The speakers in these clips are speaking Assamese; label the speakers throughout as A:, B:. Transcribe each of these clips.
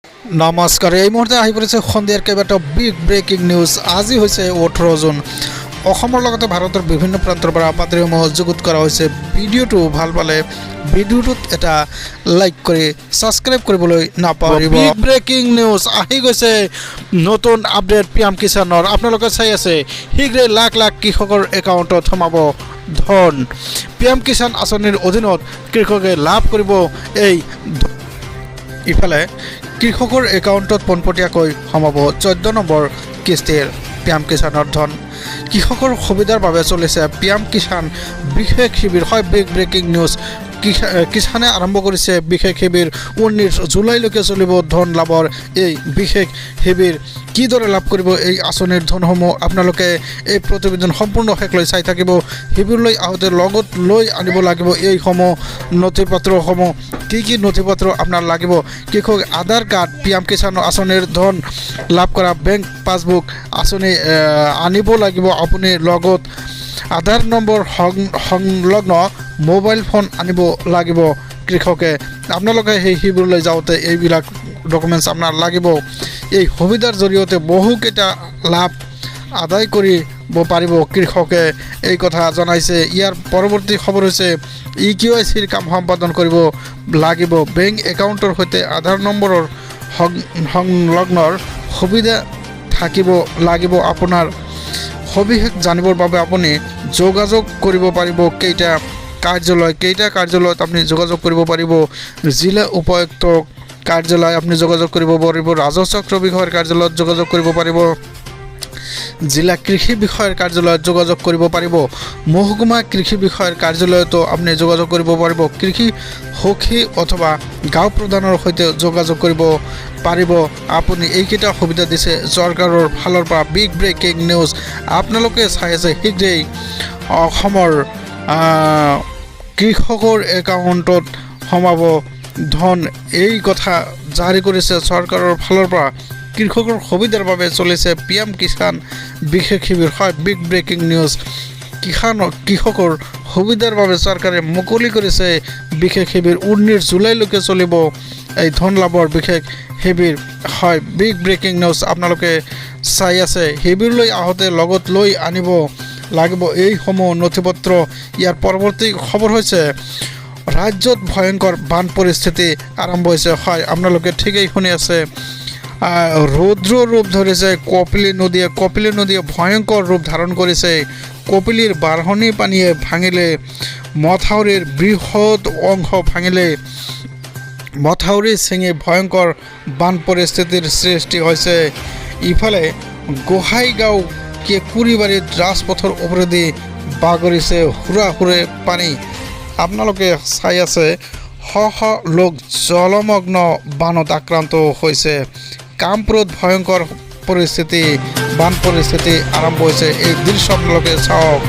A: নমস্কাৰ এই মুহূৰ্তে আহি পৰিছে সন্ধিয়াৰ কেইবাটাও বিগ ব্ৰেকিং নিউজ। আজি হৈছে 18 জুন। অসমৰ লগতে ভাৰতৰ বিভিন্ন প্ৰান্তৰ পৰা বাতৰিসমূহ যুগুত কৰা হৈছে। ভিডিঅ'টো ভাল পালে ভিডিঅ'টোত এটা লাইক কৰি ছাবস্ক্ৰাইব কৰিবলৈ নাপাহৰিব। বিগ ব্ৰেকিং নিউজ আহি গৈছে নতুন আপডেট পিএম কিষাণৰ। আপোনালোকে চাই আছে শীঘ্ৰে লাখ লাখ কৃষকৰ একাউণ্টত সোমাব ধন। পিএম কিষাণ আঁচনিৰ অধীনত কৃষকে লাভ কৰিব এই ইফালে কৃষকৰ একাউণ্টত পোনপটীয়াকৈ সোমাব 14 নম্বৰ কিস্তিৰ পিএম কিষাণৰ ধন। কৃষকৰ সুবিধাৰ বাবে চলিছে পিএম কিষাণ বিশেষ শিবিৰ। হয়, বিগ ব্ৰেকিং নিউজ। কিষাণে আৰম্ভ কৰিছে বিশেষ শিবিৰ। 19 জুলাইলৈকে চলিব ধন লাভৰ এই বিশেষ শিবিৰ। কিদৰে লাভ কৰিব এই আঁচনিৰ ধনসমূহ আপোনালোকে এই প্ৰতিবেদন সম্পূৰ্ণ শেষলৈ চাই থাকিব। শিবিৰলৈ আহোঁতে লগত লৈ আনিব লাগিব এইসমূহ নথিপত্ৰসমূহ। কি নথিপত্ৰ আপোনাৰ লাগিব? কৃষক আধাৰ কাৰ্ড, পিএম কিষাণ আঁচনিৰ ধন লাভ কৰা বেংক পাছবুক আঁচনি আনিব লাগিব আপুনি। লগত আধাৰ নম্বৰ সংলগ্ন মোবাইল ফোন আনিব লাগিব কৃষকে। আপোনালোকে সেই শিবিৰলৈ যাওঁতে এইবিলাক ডকুমেণ্টছ আপোনাৰ লাগিব। এই সুবিধাৰ জৰিয়তে বহুকেইটা লাভ আদায় কৰিব পাৰিব কৃষকে, এই কথা জনাইছে। ইয়াৰ পৰৱৰ্তী খবৰ হৈছে EKYCৰ কাম সম্পাদন কৰিব লাগিব। বেংক একাউণ্টৰ সৈতে আধাৰ নম্বৰৰ সংলগ্নৰ সুবিধা থাকিব লাগিব। আপোনাৰ সবিশেষ জানিবৰ বাবে আপুনি যোগাযোগ কৰিব পাৰিব কেইটা কাৰ্যালয়ত আপুনি যোগাযোগ কৰিব পাৰিব। জিলা উপায়ুক্ত কাৰ্যালয় আপুনি যোগাযোগ কৰিব পাৰিব। ৰাজহ চক্ৰ বিষয়াৰ কাৰ্যালয়ত যোগাযোগ কৰিব পাৰিব। জিলা কৃষি বিষয়াৰ কাৰ্যালয়ত যোগাযোগ কৰিব পাৰিব। মহকুমা কৃষি বিষয়াৰ কাৰ্যালয়তো আপুনি যোগাযোগ কৰিব পাৰিব। কৃষি সখী অথবা গাঁও প্ৰধানৰ সৈতে যোগাযোগ কৰিব পাৰিব আপুনি। এইকেইটা সুবিধা দিছে চৰকাৰৰ ফালৰ পৰা। বিগ ব্ৰেকিং নিউজ আপোনালোকে চাই আছে। শীঘ্ৰেই অসমৰ কৃষকৰ একাউণ্টত সোমাব ধন, এই কথা জাৰি কৰিছে চৰকাৰৰ ফালৰ পৰা। কৃষকৰ সুবিধাৰ বাবে চলিছে পিএম কিষাণ বিশেষ শিবিৰ। হয়, বিগ ব্ৰেকিং নিউজ। কৃষকৰ সুবিধাৰ বাবে চৰকাৰে মুকলি কৰিছে বিশেষ শিবিৰ। 19 জুলাইলৈকে চলিব এই ধন লাভৰ বিশেষ শিবিৰ। হয়, বিগ ব্ৰেকিং নিউজ আপোনালোকে চাই আছে। শিবিৰলৈ আহোঁতে লগত লৈ আনিব লাগিব এইসমূহ নথিপত্ৰ। ইয়াৰ পৰৱৰ্তী খবৰ হৈছে ৰাজ্যত ভয়ংকৰ বান পৰিস্থিতি আৰম্ভ হৈছে। হয়, আপোনালোকে ঠিকেই শুনি আছে। ৰৌদ্ৰ ৰূপ ধৰিছে কপিলী নদীয়ে ভয়ংকৰ ৰূপ ধাৰণ কৰিছে। কপিলীৰ বাঢ়নী পানীয়ে ভাঙিলে মথাউৰিৰ বৃহৎ অংশ মথাউৰি ছিঙি ভয়ংকৰ বান পৰিস্থিতিৰ সৃষ্টি হৈছে। ইফালে গোহাইগাঁও কেঁকুৰিবাৰীত ৰাজপথৰ ওপৰেদি বাগৰিছে হুৰাহুৰে পানী। আপোনালোকে চাই আছে শ লোক জলমগ্ন বানত আক্ৰান্ত হৈছে। কামপুৰত ভয়ংকৰ বান পৰিস্থিতি আৰম্ভ হৈছে। এই দৃশ্য আপোনালোকে চাওক।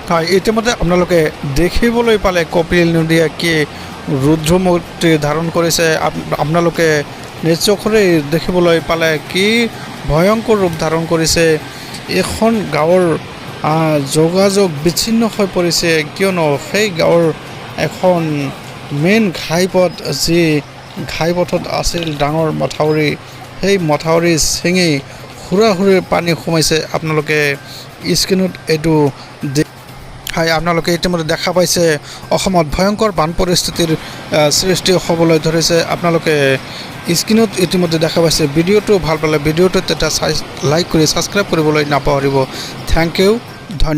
A: হয় ইতিমধ্যে আপোনালোকে দেখিবলৈ পালে কপিল নদীয়ে কি ৰুদ্ৰমূৰ্তি ধাৰণ কৰিছে আপোনালোকে নিশ্চয়কৈ দেখিবলৈ পালে কি ভয়ংকৰ ৰূপ ধাৰণ কৰিছে এখন গাঁৱৰ যোগাযোগ বিচ্ছিন্ন হৈ পৰিছে কিয়নো সেই গাঁৱৰ এখন মেইন ঘাইপথ যি ঘাইপথত আছিল ডাঙৰ মথাউৰি সেই মথাউৰি ছিঙি হুৰা পানী সোমাইছে আপোনালোকে স্ক্ৰীনত এইটো হয় আপোনালোকে ইতিমধ্যে দেখা পাইছে অসমত ভয়ংকৰ বান পৰিস্থিতিৰ সৃষ্টি হ'বলৈ ধৰিছে আপোনালোকে স্ক্ৰীনত ইতিমধ্যে দেখা পাইছে ভিডিঅ'টো ভাল পালে ভিডিঅ'টো এটা লাইক কৰি ছাবস্ক্ৰাইব কৰিবলৈ নাপাহৰিব থেংক ইউ ধন্যবাদ